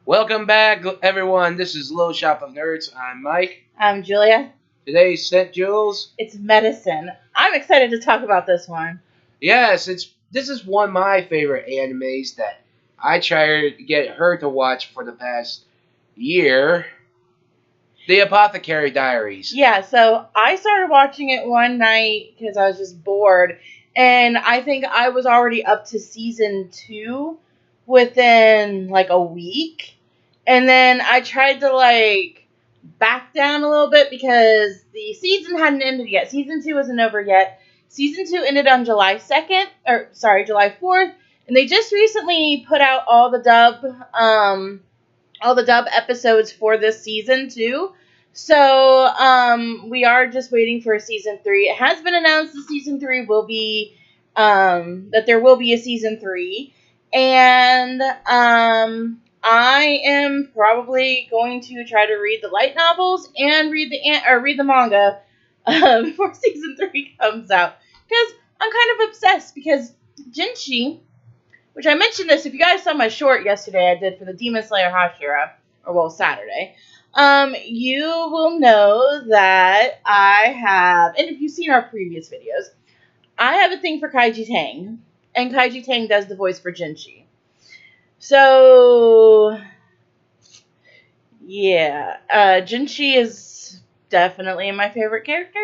Welcome back, everyone. This is Little Shop of Nerds. I'm Mike. I'm Julia. Today's Scent Jules. It's medicine. I'm excited to talk about this one. Yes, this is one of my favorite animes that I tried to get her to watch for the past year. The Apothecary Diaries. Yeah, so I started watching it one night because I was just bored, and I think I was already up to season 2 within like a week. And then I tried to back down a little bit because the season hadn't ended yet. Season 2 wasn't over yet. Season 2 ended on July 4th, and they just recently put out all the dub episodes for this season too. So we are just waiting for season 3. It has been announced that season 3 will be that there will be a season 3, and I am probably going to try to read the light novels and read the manga before season 3 comes out, because I'm kind of obsessed. Because Jinchi, which I mentioned this, if you guys saw my short yesterday I did for the Demon Slayer Hashira, Saturday, you will know that I have, and if you've seen our previous videos, I have a thing for Kaiji Tang, and Kaiji Tang does the voice for Jinchi. So, yeah, Jinchi is definitely my favorite character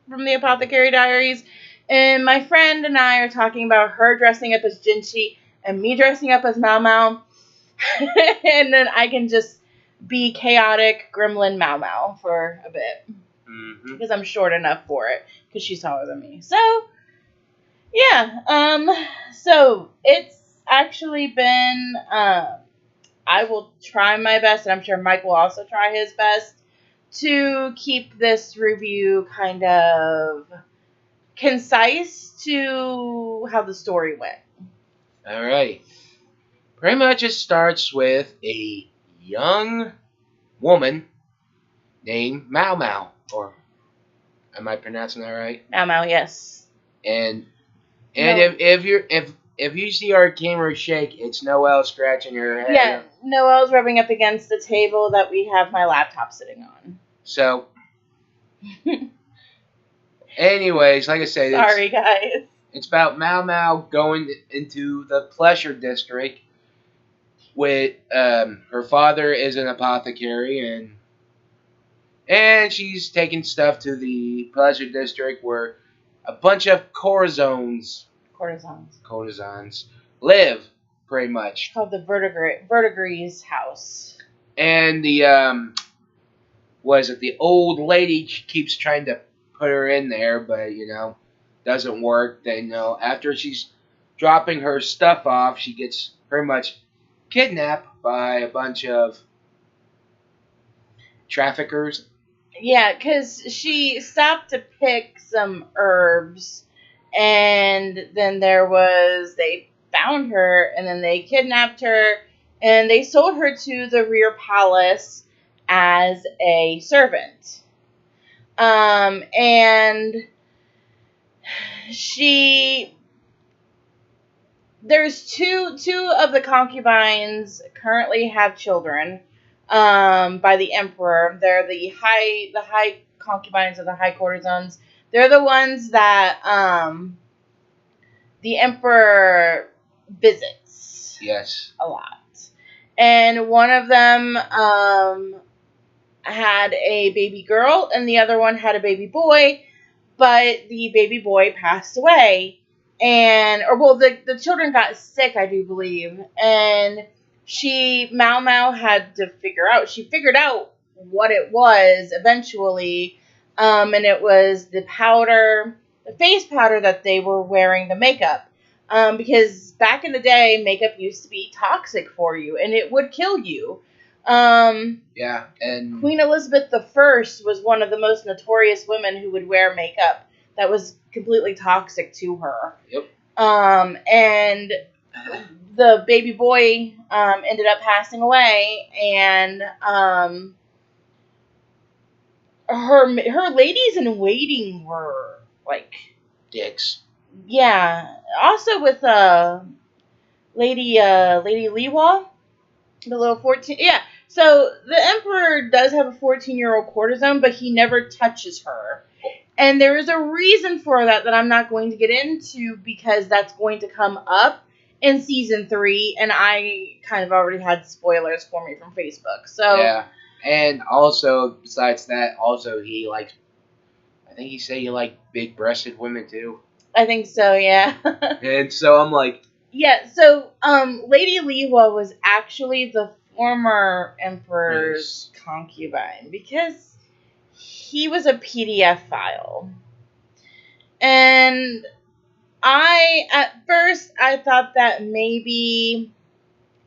from the Apothecary Diaries, and my friend and I are talking about her dressing up as Jinchi and me dressing up as Mao Mao, and then I can just be chaotic gremlin Mao Mao for a bit, because I'm short enough for it, because she's taller than me. So, yeah, so it's actually been, I will try my best, and I'm sure Mike will also try his best, to keep this review kind of concise to how the story went. Alright. Pretty much it starts with a young woman named Mao Mao. Or, am I pronouncing that right? Mao Mao, yes. And No. if you see our camera shake, it's Noelle scratching her head. Yeah, Noelle's rubbing up against the table that we have my laptop sitting on. So, anyways, like I said, sorry guys. It's about Mao Mao going into the pleasure district with her father is an apothecary, and she's taking stuff to the pleasure district where a bunch of courtesans live, pretty much. Called the Verdigris house. And the the old lady keeps trying to put her in there, but doesn't work. Then after she's dropping her stuff off, she gets pretty much kidnapped by a bunch of traffickers. Yeah, because she stopped to pick some herbs, and then they found her, and then they kidnapped her, and they sold her to the rear palace as a servant. And there's two of the concubines currently have children, by the emperor. They're the high concubines of the high courtesans. They're the ones that the emperor visits. Yes. A lot. And one of them had a baby girl, and the other one had a baby boy, but the baby boy passed away. The children got sick, I do believe, and Mao Mao had to she figured out what it was eventually, and it was the face powder that they were wearing, the makeup, because back in the day, makeup used to be toxic for you, and it would kill you. Yeah, and Queen Elizabeth I was one of the most notorious women who would wear makeup that was completely toxic to her. Yep. And the baby boy ended up passing away, and her ladies in waiting were like dicks. Yeah. Also with Lady Liwa. The little 14, yeah. So the Emperor does have a 14-year-old courtesan, but he never touches her. And there is a reason for that I'm not going to get into because that's going to come up in season 3, and I kind of already had spoilers for me from Facebook. So Yeah, and also besides that, also he likes. I think he said he liked big-breasted women too. I think so, yeah. And so I'm like, Yeah, so Lady Liwa was actually the former Emperor's concubine because he was a PDF file. And at first I thought that maybe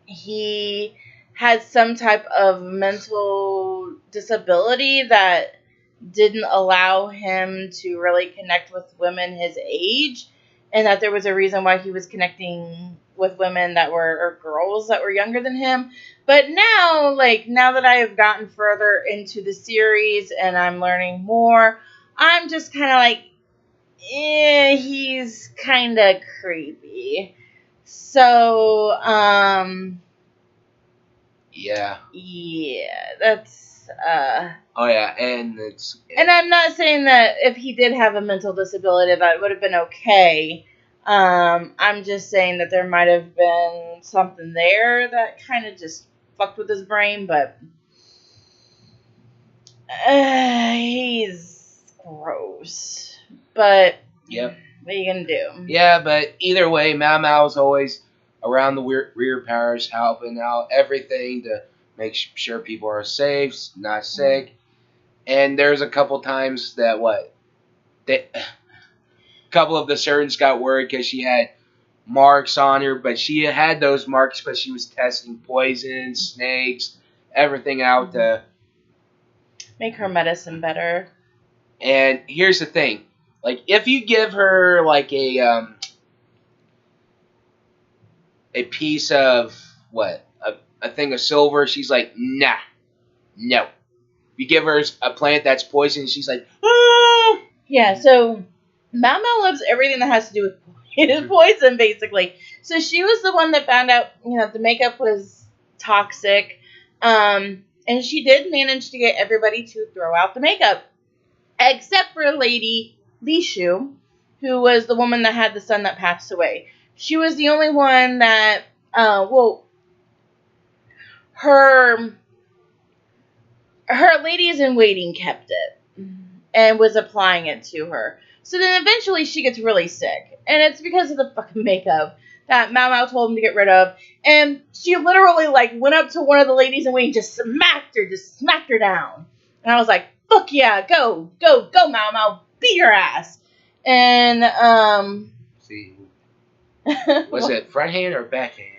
he had some type of mental disability that didn't allow him to really connect with women his age, and that there was a reason why he was connecting with women that were, or girls that were younger than him. But now, now that I have gotten further into the series and I'm learning more, I'm just kind of like, he's kind of creepy. So, yeah. yeah, that's, Oh yeah, and it's. and I'm not saying that if he did have a mental disability that it would have been okay. I'm just saying that there might have been something there that kind of just fucked with his brain, but he's gross. But Yep. what are you gonna do? Yeah, but either way, Mao Mao's always around the rear powers, helping out everything to make sure people are safe, not sick. And there's a couple times that a couple of the surgeons got worried because she had marks on her, but she had those marks because she was testing poisons, snakes, everything out to. Make her medicine better. And here's the thing, like if you give her like a piece of a thing of silver, she's like, nah, no. If you give her a plant that's poison, she's like, ah. Yeah, so Mao Mao loves everything that has to do with poison, basically. So she was the one that found out, the makeup was toxic. And she did manage to get everybody to throw out the makeup, except for Lady Li Shu, who was the woman that had the son that passed away. She was the only one that, her ladies in waiting kept it and was applying it to her. So then eventually she gets really sick, and it's because of the fucking makeup that Mao Mao told him to get rid of. And she literally went up to one of the ladies in waiting, just smacked her down. And I was like, fuck yeah, go Mao Mao, beat your ass. And See, was it front hand or back hand?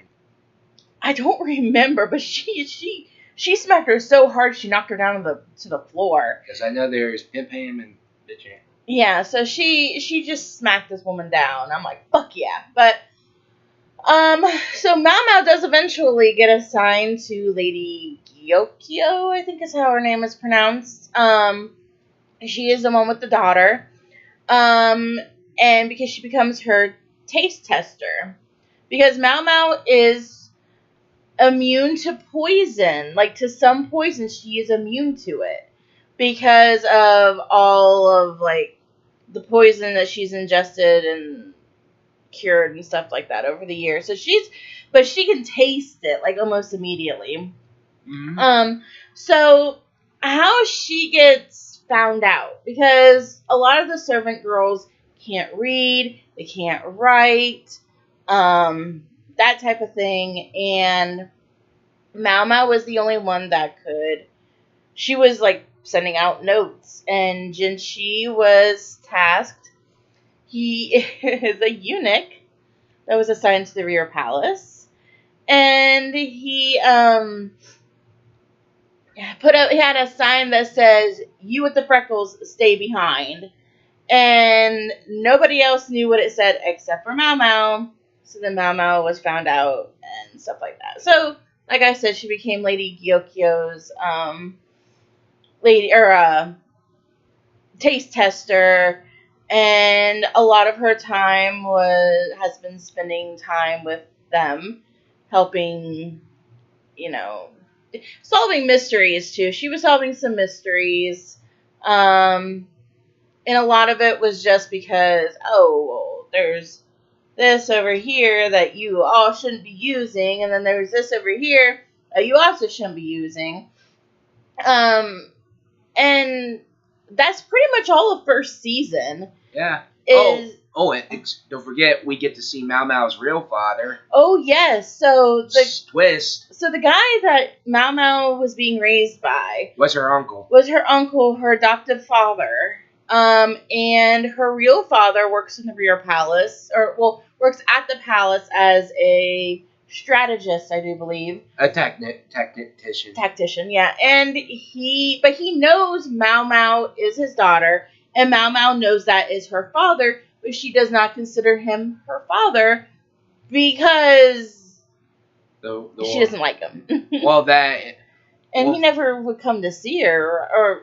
I don't remember, but she smacked her so hard she knocked her down to the floor. Because I know there's pimp hand and bitch hand. Yeah, so she just smacked this woman down. I'm like, fuck yeah. But so Mao Mao does eventually get assigned to Lady Gyokyo, I think is how her name is pronounced. She is the one with the daughter. And because she becomes her taste tester. Because Mao Mao is immune to poison. To some poison, she is immune to it. Because of all of, the poison that she's ingested and cured and stuff like that over the years. So but she can taste it, almost immediately. Mm-hmm. So how she gets found out, because a lot of the servant girls can't read, they can't write, that type of thing, and Mao Mao was the only one that could. She was sending out notes, and Jin Shi was tasked. He is a eunuch that was assigned to the rear palace, and he he had a sign that says, "You with the freckles, stay behind." And nobody else knew what it said except for Mao Mao. So then Mao Mao was found out and stuff like that. So, like I said, she became Lady Gyokyo's taste tester, and a lot of her time has been spending time with them, helping you know, solving mysteries too. She was solving some mysteries. And a lot of it was just because, oh, well, there's this over here that you all shouldn't be using, and then there's this over here that you also shouldn't be using. And that's pretty much all of first season. Yeah. Is Don't forget, we get to see Mau Mau's real father. Oh yes, so Twist the guy that Mau Mau was being raised by was her uncle. Her adoptive father. And her real father works in the rear palace, works at the palace as a strategist, I do believe. A tactician. Tactician, yeah. And he knows Mau Mau is his daughter, and Mau Mau knows that is her father, but she does not consider him her father because she doesn't like him. Well, he never would come to see her, or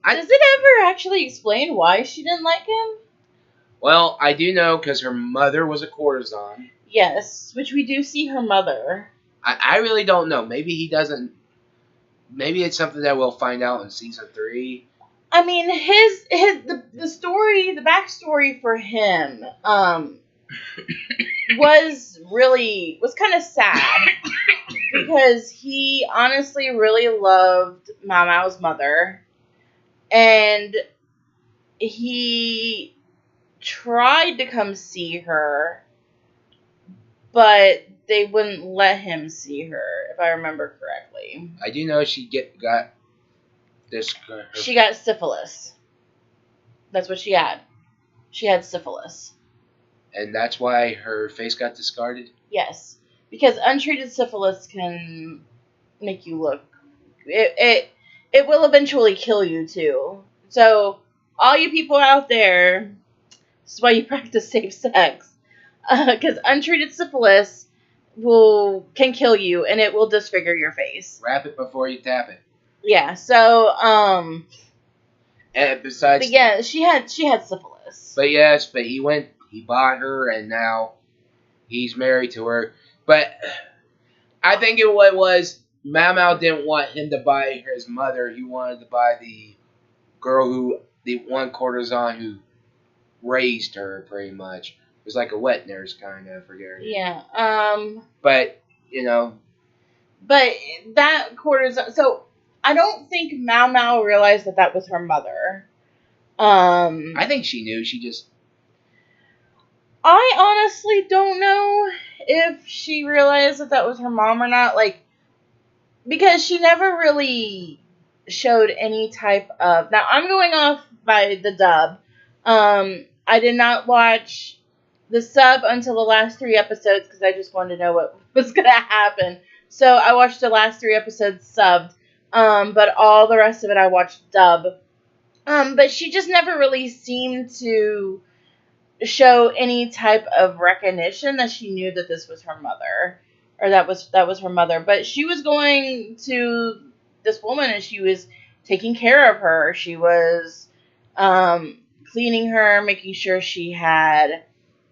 does it ever actually explain why she didn't like him? Well, I do know because her mother was a courtesan. Yes, which we do see her mother. I really don't know. Maybe he doesn't. Maybe it's something that we'll find out in season 3. I mean, the story, the backstory for him, was kind of sad because he honestly really loved Mau Mau's mother, and he tried to come see her, but they wouldn't let him see her, if I remember correctly. I do know she got this. She got syphilis. That's what she had. She had syphilis. And that's why her face got discarded? Yes. Because untreated syphilis can make you look... It will eventually kill you, too. So, all you people out there, this is why you practice safe sex. Because untreated syphilis can kill you, and it will disfigure your face. Wrap it before you tap it. Yeah, so, and besides... But yeah, she had syphilis. But yes, he bought her, and now he's married to her. But I think it was Mau Mau didn't want him to buy his mother. He wanted to buy the one courtesan who raised her, pretty much. It was like a wet nurse, kind of, forget her name. Yeah, But, But that courtesan... So, I don't think Mau Mau realized that was her mother. I think she knew. She just... I honestly don't know if she realized that was her mom or not. Because she never really showed any type of... Now, I'm going off by the dub. I did not watch the sub until the last 3 episodes because I just wanted to know what was going to happen. So, I watched the last 3 episodes subbed. But all the rest of it I watched dub. But she just never really seemed to show any type of recognition that she knew that this was her mother, or that was her mother. But she was going to this woman and she was taking care of her. She was cleaning her, making sure she had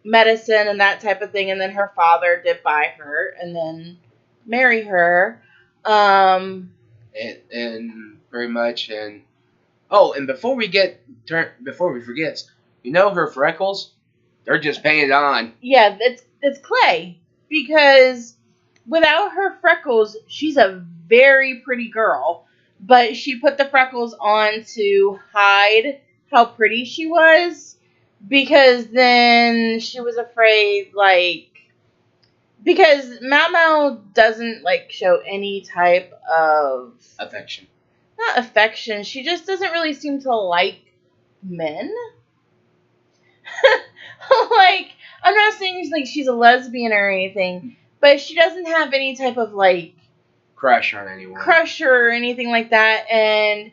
medicine and that type of thing. And then her father did buy her and then marry her. And very much, and before we forget, her freckles, they're just painted on. Yeah, it's clay, because without her freckles, she's a very pretty girl, but she put the freckles on to hide how pretty she was, because then she was afraid, because Mau Mau doesn't, show any type of... Affection. Not affection, she just doesn't really seem to like men. I'm not saying she's a lesbian or anything, but she doesn't have any type of, crush on anyone. Crush or anything like that, and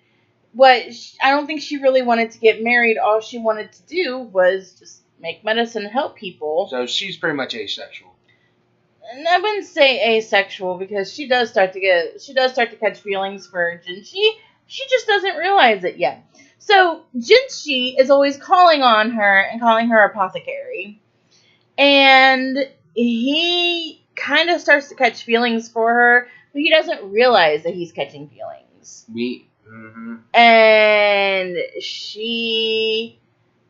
I don't think she really wanted to get married. All she wanted to do was just make medicine and help people. So she's pretty much asexual. And I wouldn't say asexual, because she does start to catch feelings for Jinshi. She just doesn't realize it yet. So Jinshi is always calling on her and calling her apothecary. And he kind of starts to catch feelings for her, but he doesn't realize that he's catching feelings. And she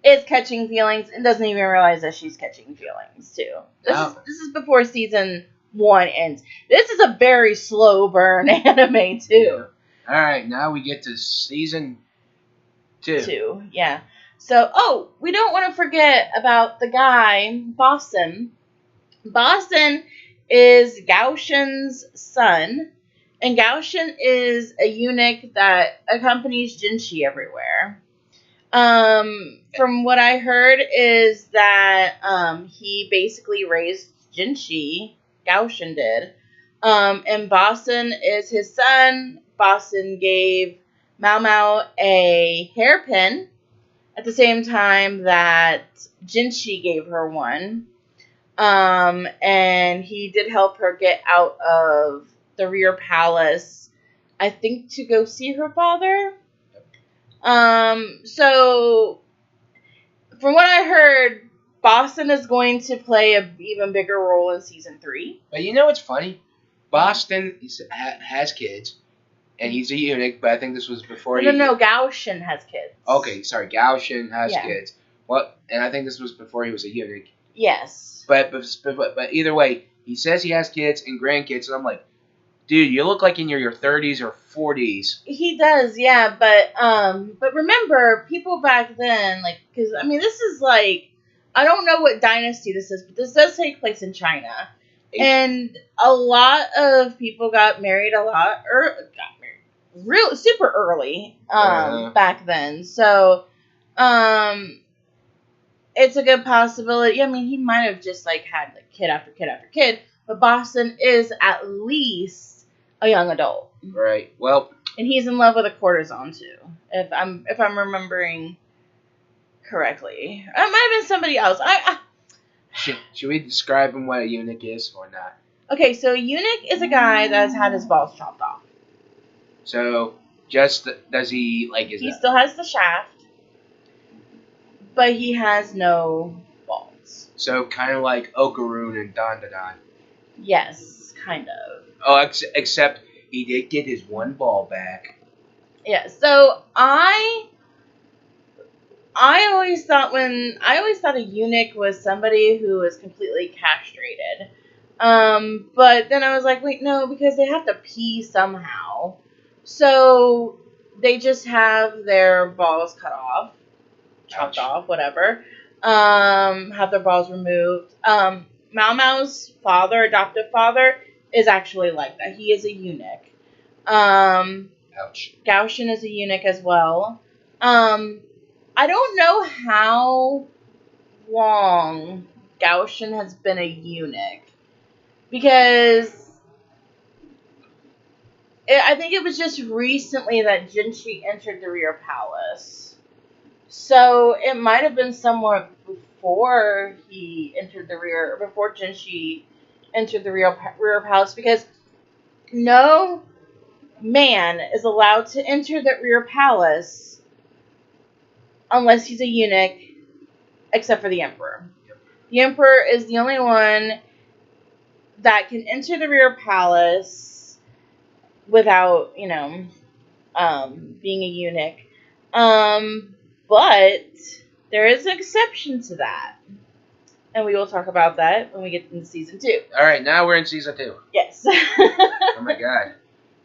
is catching feelings and doesn't even realize that she's catching feelings too. This is before season 1 ends. This is a very slow burn anime too. Yeah. All right, now we get to season 2. Yeah. So, we don't want to forget about the guy, Boston. Boston is Gaoshin's son, and Gaoshin is a eunuch that accompanies Jinshi everywhere. From what I heard is that he basically raised Jinshi, Gaoshin did, and Boston is his son. Boston gave Mao Mao a hairpin at the same time that Jinshi gave her one. And he did help her get out of the rear palace, I think, to go see her father. So from what I heard, Boston is going to play an even bigger role in season 3. But you know what's funny? Boston has kids, and he's a eunuch, but I think this was before No, Gaoshin has kids. Okay, sorry, Gaoshin has kids. And I think this was before he was a eunuch. Yes. But either way, he says he has kids and grandkids, and I'm like, dude, you look like in your 30s or 40s. He does, yeah, but remember, people back then, like, because, I mean, this is like, I don't know what dynasty this is, but this does take place in China. And a lot of people got married real super early back then. So it's a good possibility. I mean, he might have just like had like kid after kid after kid, but Boston is at least a young adult. Right. Well, and he's in love with a courtesan too, if I'm remembering correctly. It might have been somebody else. Should we describe him what a eunuch is or not? Okay, so a eunuch is a guy that has had his balls chopped off. So, does he, like, he still has the shaft, but he has no balls. So, kind of like Okaroon and Don. Yes, kind of. Oh, except he did get his one ball back. Yeah, so I always thought a eunuch was somebody who was completely castrated. But then I was like, wait, no, because they have to pee somehow. So they just have their balls cut off, chopped off, whatever. Have their balls removed. Mao Mao's adoptive father, is actually like that. He is a eunuch. Ouch. Gaoshin is a eunuch as well. I don't know how long Gaoshin has been a eunuch, because I think it was just recently that Jinshi entered the rear palace. So it might have been somewhat before before Jinshi entered the rear palace, because no man is allowed to enter the rear palace unless he's a eunuch, except for the emperor. Yep. The emperor is the only one that can enter the rear palace without, being a eunuch. But there is an exception to that. And we will talk about that when we get into season 2. Alright, now we're in season 2. Yes. Oh my god.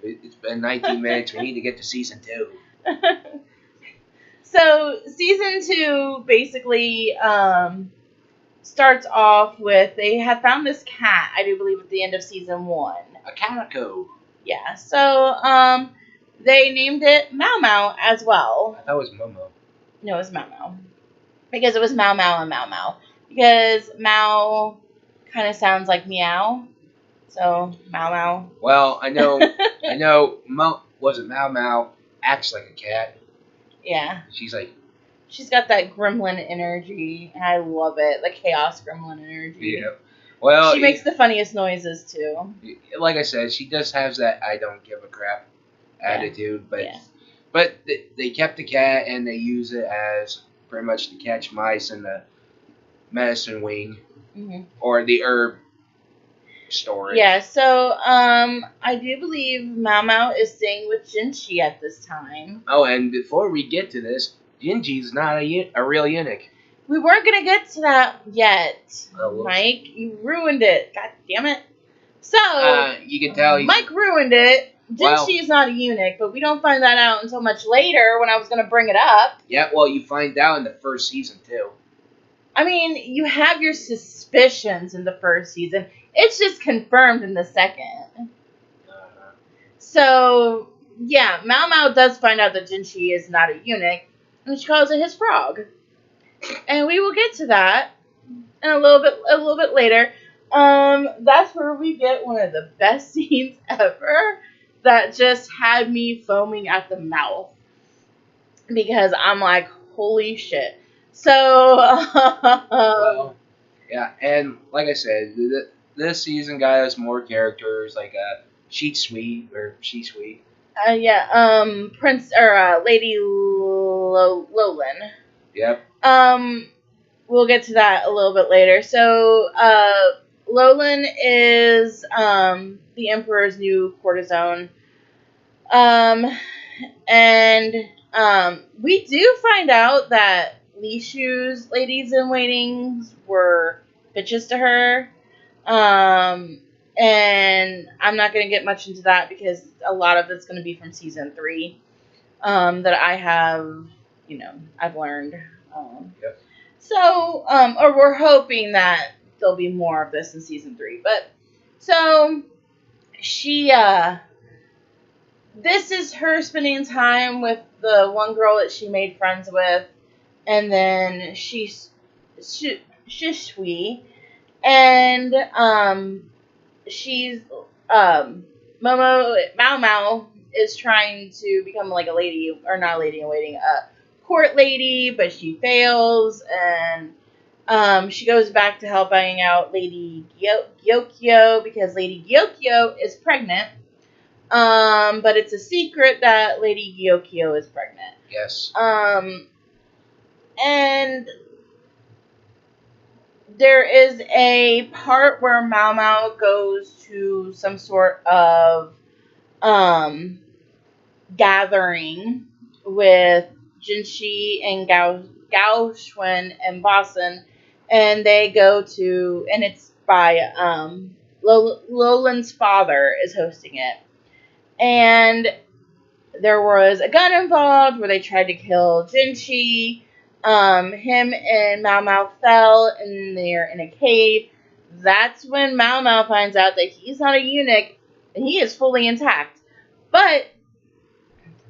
It's been 19 minutes. We need to get to season 2. So, season 2 basically starts off with, they had found this cat, I do believe, at the end of season 1. A calico. Yeah, so they named it Mao Mao as well. I thought it was Momo. No, it was Mao Mao. Because it was Mao Mao and Mao Mao. Because Mao kind of sounds like meow. So, Mao Mao. Well, I know, wasn't Mao Mao acts like a cat. Yeah. She's got that gremlin energy, and I love it. The chaos gremlin energy. Yeah. Well, she makes the funniest noises too. Like I said, she does have that I don't give a crap attitude, but they kept the cat and they use it as pretty much to catch mice in the medicine wing, or the herb story. Yeah, so I do believe Mao Mao is staying with Jinchi at this time. Oh, and before we get to this, Jinji's not a real eunuch. We weren't gonna get to that yet, Oh, Mike. You ruined it. God damn it. So you can tell he's, Mike ruined it. Well- Jinchi is not a eunuch, but we don't find that out until much later when I was gonna bring it up. Yeah, well, you find out in the first season too. I mean, you have your suspicions in the first season. It's just confirmed in the second. So, yeah, Mao Mao does find out that Jinchi is not a eunuch, and she calls it his frog. And we will get to that in a little bit later. That's where we get one of the best scenes ever that just had me foaming at the mouth. Because I'm like, holy shit. So, Well, yeah, and like I said, this season got us more characters like She's Sweet. Prince or Lady Lolan. Yep. We'll get to that a little bit later. So, Lolan is the Emperor's new courtesan. And we do find out that Li Shu's ladies in waitings were bitches to her. And I'm not going to get much into that because a lot of it's going to be from season 3 that I have, I've learned. Yep. So, or we're hoping that there'll be more of this in season 3. But, so, she, this is her spending time with the one girl that she made friends with, and then she's Shui, and she's Mao Mao is trying to become like a lady, or not a lady in waiting, a court lady, but she fails, and she goes back to helping out Lady Gyokyo because Lady Gyokyo is pregnant. But it's a secret that Lady Gyokyo is pregnant. Yes. And there is a part where Mao Mao goes to some sort of gathering with Jinshi and Gao Shun and Basen, and they go to, and it's by Lolan's father is hosting it. And there was a gun involved where they tried to kill Jinchi. Him and Mao Mao fell and they're in a cave. That's when Mao Mao finds out that he's not a eunuch and he is fully intact. But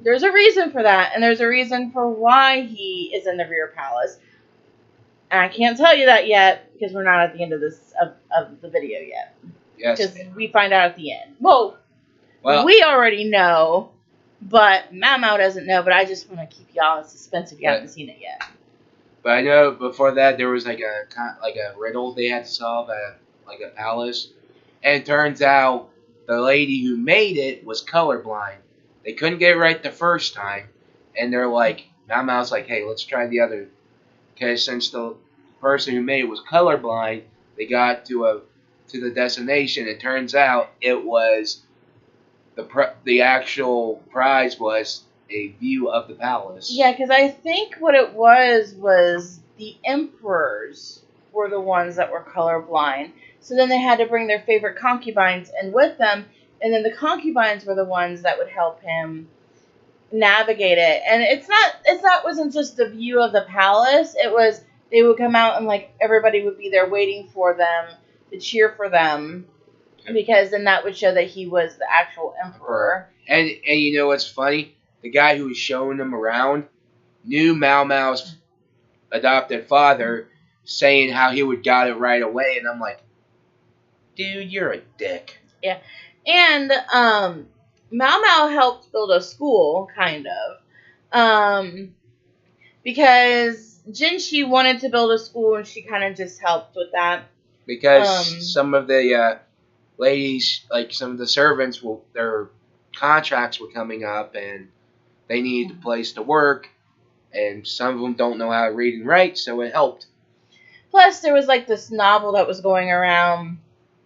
there's a reason for that, and there's a reason for why he is in the rear palace. And I can't tell you that yet because we're not at the end of this of the video yet. Yes. Because we find out at the end. Well, we already know, but Mao Mao doesn't know, but I just want to keep y'all in suspense if you haven't seen it yet. But I know before that there was like a riddle they had to solve at like a palace, and it turns out the lady who made it was colorblind. They couldn't get it right the first time, and they're like, Mao Mao's like, hey, let's try the other, because since the person who made it was colorblind, they got to the destination. It turns out it was the actual prize was a view of the palace. Yeah, because I think what it was the emperors were the ones that were colorblind. So then they had to bring their favorite concubines in with them, and then the concubines were the ones that would help him navigate it. And it's not wasn't just the view of the palace. It was they would come out and like everybody would be there waiting for them to cheer for them. Because then that would show that he was the actual emperor. And you know what's funny? The guy who was showing them around knew Mao Mao's adopted father, saying how he would got it right away. And I'm like, dude, you're a dick. Yeah. And Mao Mao helped build a school, kind of. Because Jinshi wanted to build a school, and she kind of just helped with that. Because some of the ladies, like some of the servants, their contracts were coming up, and they needed a place to work, and some of them don't know how to read and write, so it helped. Plus, there was like this novel that was going around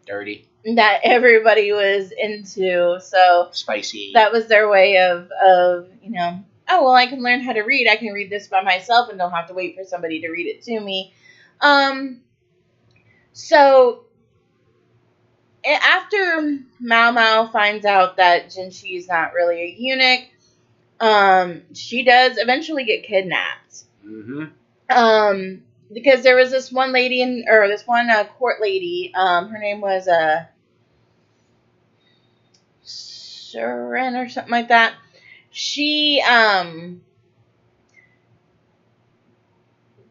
Dirty. that everybody was into. So Spicy. that was their way of oh, well, I can learn how to read. I can read this by myself and don't have to wait for somebody to read it to me. So after Mao Mao finds out that Jinshi is not really a eunuch, she does eventually get kidnapped. Because there was this one lady this one court lady. Her name was Surin or something like that. She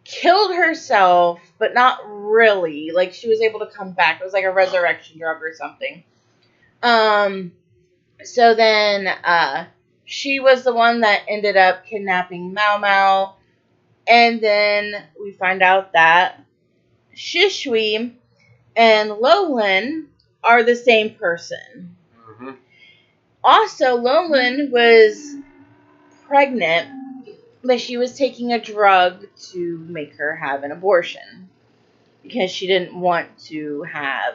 killed herself, but not really. Like, she was able to come back. It was like a resurrection drug or something. So then she was the one that ended up kidnapping Mao Mao. And then we find out that Shishui and Lolin are the same person. Also, Lolin was pregnant, but she was taking a drug to make her have an abortion because she didn't want to have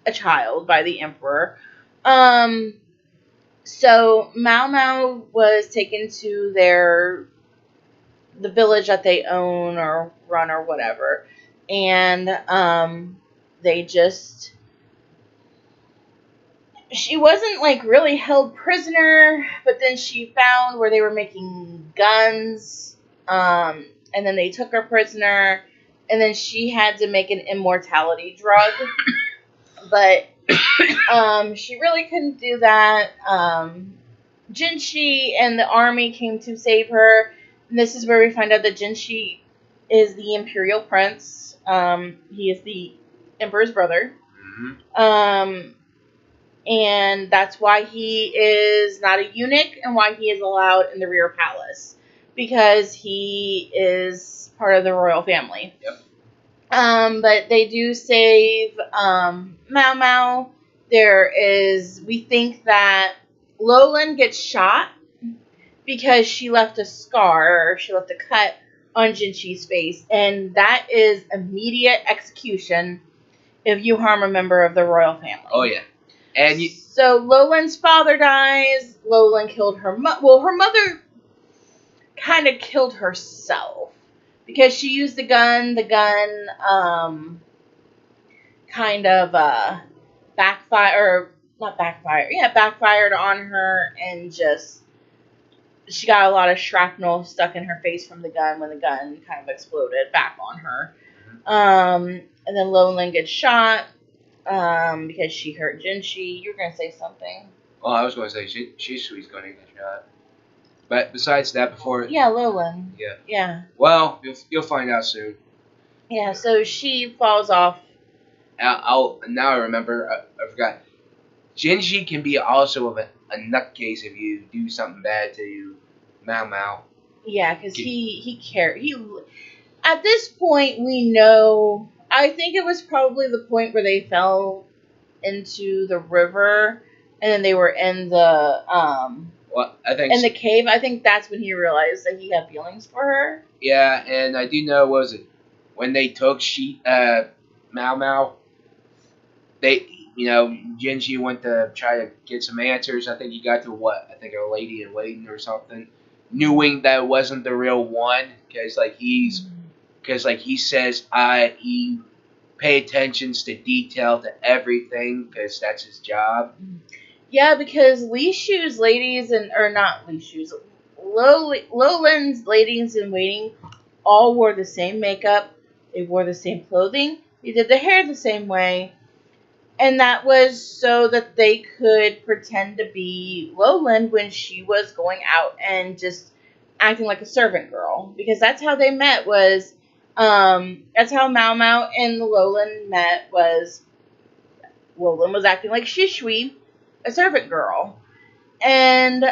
a child by the emperor. So Mao Mao was taken to the village that they own or run or whatever, and she wasn't like really held prisoner, but then she found where they were making guns, and then they took her prisoner, and then she had to make an immortality drug, but she really couldn't do that. Jinshi and the army came to save her, and this is where we find out that Jinshi is the imperial prince. He is the emperor's brother. And that's why he is not a eunuch and why he is allowed in the rear palace. Because he is part of the royal family. Yep. But they do save Mao Mao. We think that Lolin gets shot because she left a scar, or she left a cut on Jinshi's face. And that is immediate execution if you harm a member of the royal family. Oh, yeah. And so Lolin's father dies. Lolin killed her mother. Well, her mother kind of killed herself because she used the gun. The gun kind of backfired on her, and she got a lot of shrapnel stuck in her face from the gun when the gun kind of exploded back on her. And then Lolin gets shot. Because she hurt Jinshi. You were going to say something. Well, I was going to say she's going to get shot. But besides that, before... Yeah, Lolin. Yeah. Yeah. Well, you'll find out soon. Yeah, so she falls off. Now I remember. I forgot. Jinshi can be also a nutcase if you do something bad to Mao Mao. Yeah, because he cared. At this point, we know... I think it was probably the point where they fell into the river, and then they were in the in the cave. I think that's when he realized that he had feelings for her. Yeah, and I do know when they took Mao Mao, Jinshi went to try to get some answers. I think he got to a lady in waiting or something, knowing that it wasn't the real one, because he says he pay attention to detail to everything because that's his job. Yeah, because Lishu's ladies not Lishu's, Lolin's ladies in waiting all wore the same makeup. They wore the same clothing. They did the hair the same way. And that was so that they could pretend to be Lolin when she was going out and just acting like a servant girl. Because that's how they met was... that's how Mao Mao and Lolin met was... Lolin was acting like Shishui, a servant girl. And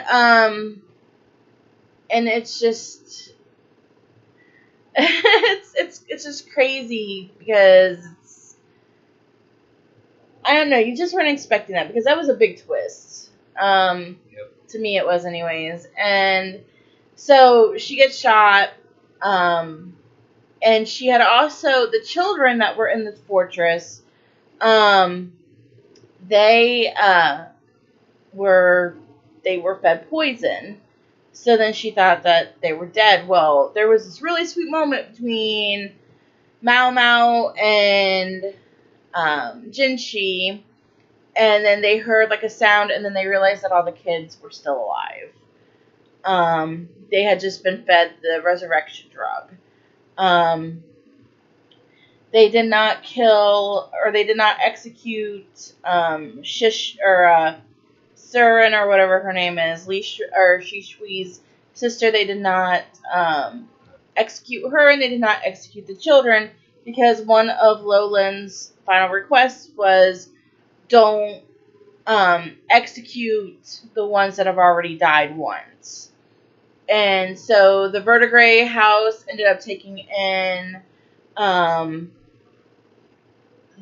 it's just... it's just crazy because... I don't know, you just weren't expecting that because that was a big twist. Yep. To me it was anyways. And so she gets shot, and she had also, the children that were in the fortress um, they were fed poison. So then she thought that they were dead. Well, there was this really sweet moment between Mao Mao and Jinshi, and then they heard like a sound, and then they realized that all the kids were still alive. They had just been fed the resurrection drug. They did not kill, or they did not execute Surin, or whatever her name is, Shishui's sister. They did not execute her, and they did not execute the children, because one of Lolan's final requests was, don't execute the ones that have already died once. And so the Verdigray house ended up taking in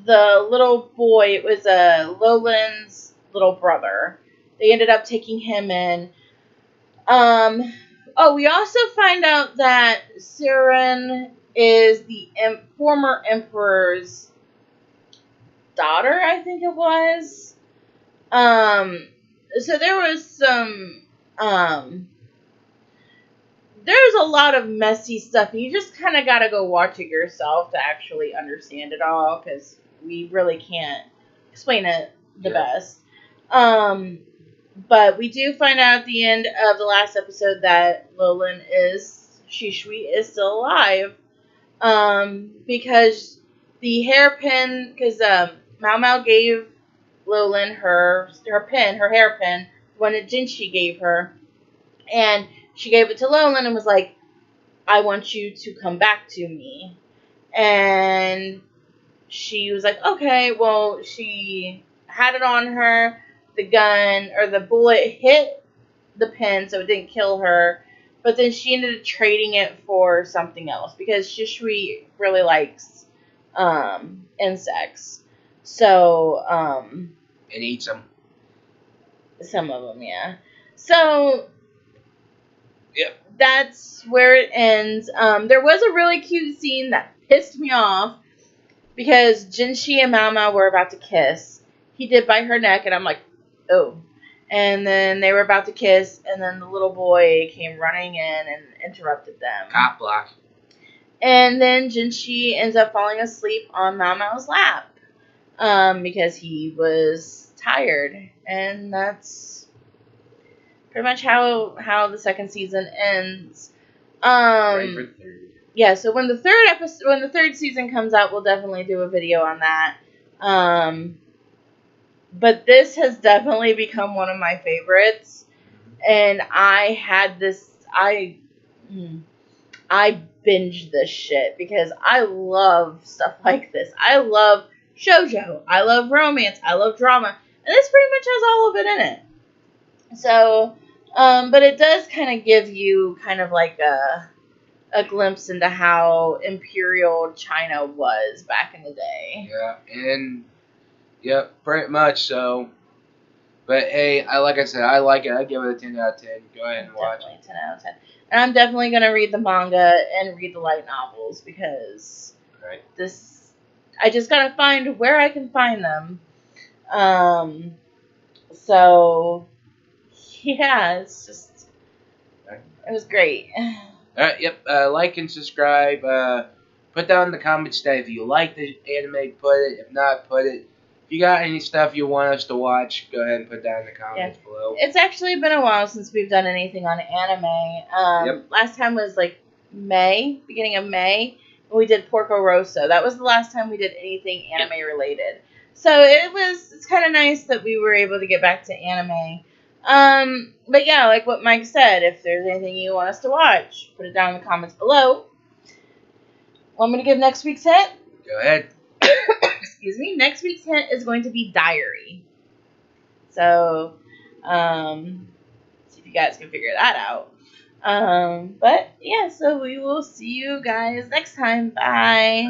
the little boy. It was Lolan's little brother. They ended up taking him in. We also find out that Siren is the former emperor's daughter, I think it was. So there was some, there's a lot of messy stuff. You just kind of got to go watch it yourself to actually understand it all, because we really can't explain it the best. But we do find out at the end of the last episode that Shishui is still alive. Because the hairpin, because Mao Mao gave Lolan her hairpin, one that Jinshi gave her, and she gave it to Lolan and was like, I want you to come back to me. And she was like, okay. Well, she had it on her. The gun, or the bullet, hit the pin, so it didn't kill her. But then she ended up trading it for something else, because Shishui really likes insects. So, and eats them. Some of them, yeah. So, yep. That's where it ends. There was a really cute scene that pissed me off, because Jinshi and Mao Mao were about to kiss. He did bite her neck, and I'm like, oh. And then they were about to kiss, and then the little boy came running in and interrupted them. Cop block. And then Jinshi ends up falling asleep on Mao Mao's lap, because he was tired. And that's pretty much how the second season ends. Ready for the third. Yeah, so when the third season comes out, we'll definitely do a video on that. But this has definitely become one of my favorites, and I binged this shit because I love stuff like this. I love shoujo, I love romance, I love drama, and this pretty much has all of it in it. So, but it does kind of give you kind of like a glimpse into how imperial China was back in the day. Yeah, and pretty much so. But hey, like I said, I like it. I give it a 10 out of 10. Go ahead and watch it. 10 out of 10. And I'm definitely going to read the manga and read the light novels, because I just got to find where I can find them. So, yeah, it's just, it was great. Alright, yep. Like and subscribe. Put down in the comments that if you like the anime, put it. If not, put it. If you got any stuff you want us to watch, go ahead and put that in the comments below. It's actually been a while since we've done anything on anime. Last time was like beginning of May, when we did Porco Rosso. That was the last time we did anything anime related. So it's kind of nice that we were able to get back to anime. But yeah, like what Mike said, if there's anything you want us to watch, put it down in the comments below. Want me to give next week's hint? Go ahead. Excuse me. Next week's hint is going to be Diary. So, see if you guys can figure that out. But yeah, so we will see you guys next time. Bye.